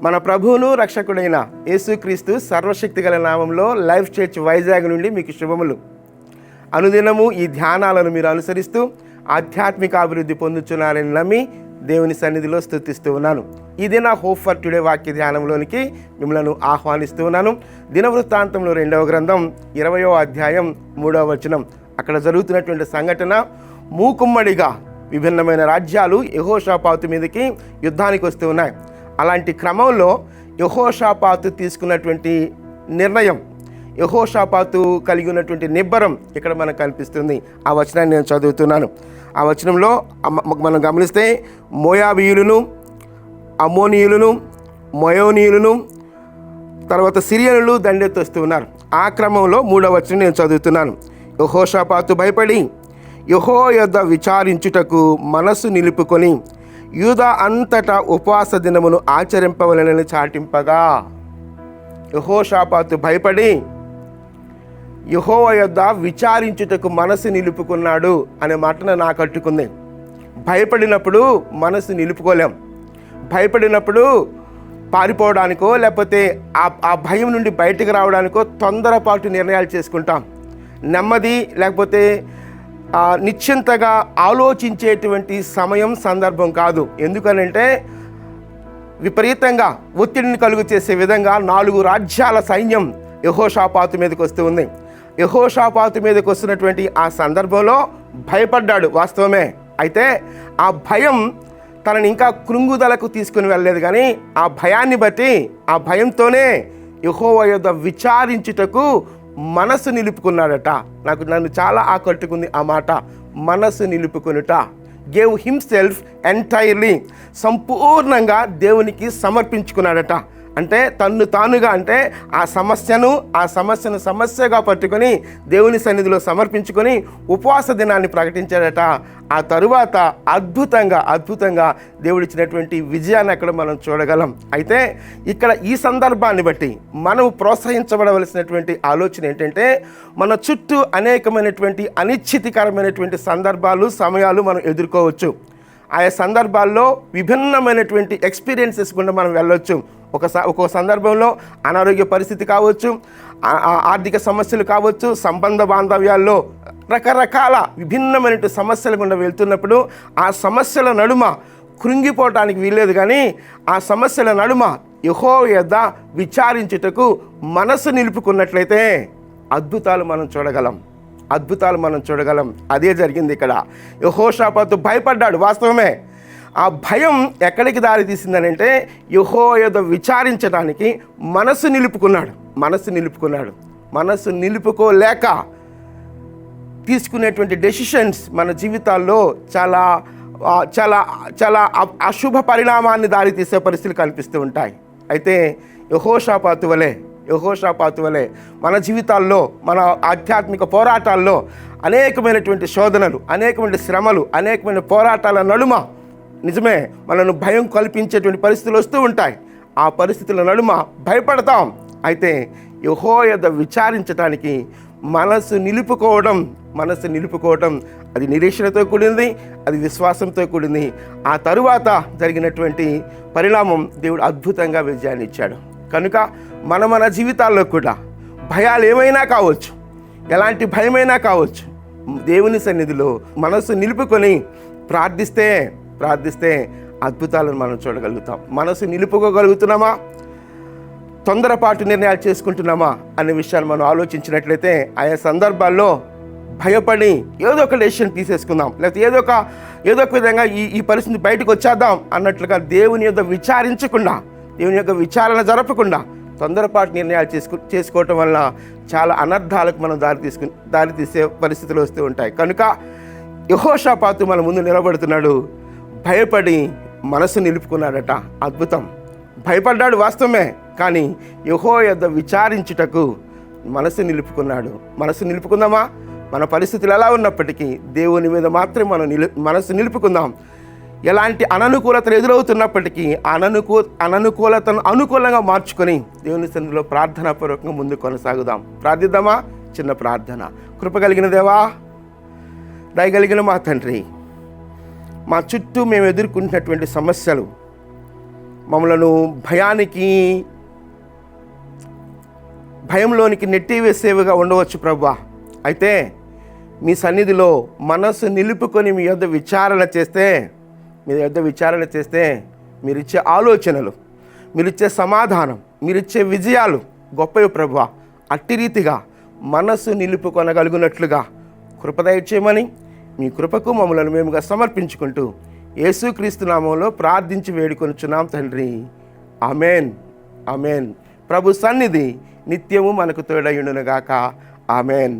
మన ప్రభువును రక్షకుడైన యేసుక్రీస్తు సర్వశక్తి గల నామంలో లైఫ్ చర్చ్ వైజాగ్ నుండి మీకు శుభములు. అనుదినము ఈ ధ్యానాలను మీరు అనుసరిస్తూ ఆధ్యాత్మిక అభివృద్ధి పొందుతున్నారని నమ్మి దేవుని సన్నిధిలో స్తుతిస్తూ ఉన్నాను. ఇది నా హోప్ ఫర్ టుడే వాక్య ధ్యానంలోనికి మిమ్మల్ని ఆహ్వానిస్తూ ఉన్నాను. దినవృత్తాంతంలో 2వ గ్రంథం 20వ అధ్యాయం 3వ వచనం. అక్కడ జరుగుతున్నటువంటి సంఘటన, మూకుమ్మడిగా విభిన్నమైన రాజ్యాలు యెహోషాపాతు మీదకి యుద్ధానికి వస్తూ ఉన్నాయి. అలాంటి క్రమంలో యెహోషాపాతు తీసుకున్నటువంటి నిర్ణయం, యెహోషాపాతు కలిగి ఉన్నటువంటి నిబ్బరం ఇక్కడ మనకు కనిపిస్తుంది. ఆ వచనాన్ని నేను చదువుతున్నాను. ఆ వచనంలో మనం గమనిస్తే మోయాబీయులను, అమ్మోనీయులను, మయోనీయులను, తర్వాత సిరియనులు దండెత్తి వస్తూ ఉన్నారు. ఆ క్రమంలో 3వ వచనం నేను చదువుతున్నాను. యెహోషాపాతు భయపడి యెహోవా యొద్ద విచారించుటకు మనసు నిలుపుకొని యూదా అంతటా ఉపవాస దినమును ఆచరింపవలెనని చాటింపగా. యెహోషాపాతు భయపడి యెహోవా యొద్ద విచారించుటకు మనసు నిలుపుకున్నాడు అనే మాటను నాకు కట్టుకుంది. భయపడినప్పుడు మనసు నిలుపుకోలేం. భయపడినప్పుడు పారిపోవడానికో లేకపోతే ఆ భయం నుండి బయటకు రావడానికో తొందరపాటు నిర్ణయాలు చేసుకుంటాం. నెమ్మది లేకపోతే నిశ్చింతగా ఆలోచించేటువంటి సమయం, సందర్భం కాదు. ఎందుకనంటే విపరీతంగా ఒత్తిడిని కలుగు చేసే విధంగా 4 రాజ్యాల సైన్యం యెహోషాపాతు మీదకి వస్తూ ఉంది. యెహోషాపాతు మీదకి వస్తున్నటువంటి ఆ సందర్భంలో భయపడ్డాడు, వాస్తవమే. అయితే ఆ భయం తనని ఇంకా కృంగుదలకు తీసుకుని వెళ్ళలేదు. కానీ ఆ భయాన్ని బట్టి, ఆ భయంతోనే యెహోవా యొద్ద విచారించుటకు మనసు నిలుపుకున్నాడట. నన్ను చాలా ఆకట్టుకుంది ఆ మాట, మనసు నిలుపుకొనుట. గేవ్ హిమ్సెల్ఫ్ ఎంటైర్లీ, సంపూర్ణంగా దేవునికి సమర్పించుకున్నాడట. అంటే తన్ను తానుగా, అంటే ఆ సమస్యను సమస్యగా పట్టుకొని దేవుని సన్నిధిలో సమర్పించుకొని ఉపవాస దినాన్ని ప్రకటించాడట. ఆ తరువాత అద్భుతంగా దేవుడిచ్చినటువంటి విజయాన్ని అక్కడ మనం చూడగలం. అయితే ఇక్కడ ఈ సందర్భాన్ని బట్టి మనం ప్రోత్సహించబడవలసినటువంటి ఆలోచన ఏంటంటే, మన చుట్టూ అనేకమైనటువంటి అనిశ్చితికరమైనటువంటి సందర్భాలు, సమయాలు మనం ఎదుర్కోవచ్చు. ఆయా సందర్భాల్లో విభిన్నమైనటువంటి ఎక్స్పీరియన్సెస్ గుండా మనం వెళ్ళొచ్చు. ఒక్కో సందర్భంలో అనారోగ్య పరిస్థితి కావచ్చు, ఆర్థిక సమస్యలు కావచ్చు, సంబంధ బాంధవ్యాల్లో రకరకాల విభిన్నమైన సమస్యల గుండా వెళ్తున్నప్పుడు ఆ సమస్యల నడుమ కృంగిపోవటానికి వీల్లేదు. కానీ ఆ సమస్యల నడుమ యెహోవా యొద్ద విచారించుటకు మనసు నిలుపుకున్నట్లయితే అద్భుతాలు మనం చూడగలం. అదే జరిగింది ఇక్కడ. యెహోషాపాతు భయపడ్డాడు, వాస్తవమే. ఆ భయం ఎక్కడికి దారి తీసిందనంటే, యెహోవా యొద్ద విచారించడానికి మనసు నిలుపుకున్నాడు. మనసు నిలుపుకోలేక తీసుకునేటువంటి డెసిషన్స్ మన జీవితాల్లో చాలా చాలా చాలా అశుభ పరిణామాన్ని దారితీసే పరిస్థితులు కనిపిస్తూ ఉంటాయి. అయితే యెహోషాపాతు వలె మన జీవితాల్లో, మన ఆధ్యాత్మిక పోరాటాల్లో అనేకమైనటువంటి శోధనలు, అనేకమైన శ్రమలు, అనేకమైన పోరాటాల నడుమ నిజమే మనను భయం కల్పించేటువంటి పరిస్థితులు వస్తూ ఉంటాయి. ఆ పరిస్థితుల నడుమ భయపడతాం. అయితే యెహోవా యొద్ద విచారించడానికి మనసు నిలుపుకోవడం అది నిరీక్షణతో కూడింది, అది విశ్వాసంతో కూడింది. ఆ తరువాత జరిగినటువంటి పరిణామం దేవుడు అద్భుతంగా విజయాన్ని ఇచ్చాడు. కనుక మన జీవితాల్లో కూడా భయాలు ఏమైనా కావచ్చు, ఎలాంటి భయమైనా కావచ్చు, దేవుని సన్నిధిలో మనసు నిలుపుకొని ప్రార్థిస్తే అద్భుతాలను మనం చూడగలుగుతాం. మనసు నిలుపుకోగలుగుతున్నామా, తొందరపాటు నిర్ణయాలు చేసుకుంటున్నామా అనే విషయాన్ని మనం ఆలోచించినట్లయితే ఆయా సందర్భాల్లో భయపడి ఏదో ఒక డెసిషన్ తీసేసుకుందాం, లేకపోతే ఏదో ఒక విధంగా ఈ పరిస్థితి బయటకు వచ్చేద్దాం అన్నట్లుగా దేవుని యొక్క విచారించకుండా, దేవుని యొక్క విచారణ జరపకుండా తొందరపాటు నిర్ణయాలు చేసుకోవటం వల్ల చాలా అనర్థాలకు మనం దారితీసే పరిస్థితులు వస్తూ ఉంటాయి. కనుక యెహోషాపాతు మన ముందు నిలబడుతున్నాడు. భయపడి మనసు నిలుపుకున్నాడట. అద్భుతం. భయపడ్డాడు, వాస్తవమే. కానీ యెహోవా యొద్ద విచారించుటకు మనసు నిలుపుకుందామా? మన పరిస్థితులు ఎలా ఉన్నప్పటికీ దేవుని మీద మాత్రం మనం మనసు నిలుపుకుందాం. ఎలాంటి అననుకూలతలు ఎదురవుతున్నప్పటికీ అననుకూలతను అనుకూలంగా మార్చుకొని దేవుని సన్నిధిలో ప్రార్థనాపూర్వకంగా ముందు కొనసాగుదాం. ప్రార్థిద్దామా? చిన్న ప్రార్థన. కృపగలిగిన దేవా, దయగలిగిన మా తండ్రి, మా చుట్టూ మేము ఎదుర్కొంటున్నటువంటి సమస్యలు, మమ్మలను భయంలోనికి నెట్టివేసేవిగా ఉండవచ్చు ప్రభువా. అయితే మీ సన్నిధిలో మనస్సు నిలుపుకొని మీ యొద్ద విచారణ చేస్తే మీరిచ్చే ఆలోచనలు, మీరిచ్చే సమాధానం, మీరిచ్చే విజయాలు గొప్పవి ప్రభువా. అట్టి రీతిగా మనస్సు నిలుపుకొనగలుగునట్లుగా కృప దయచేయమని మీ కృపకు మమ్మలను మేముగా సమర్పించుకుంటూ యేసుక్రీస్తు నామంలో ప్రార్థించి వేడుకొనుచున్నాం తండ్రి. Amen, amen. ప్రభు సన్నిధి నిత్యము మనకు తోడయుండునుగాక. ఆమెన్.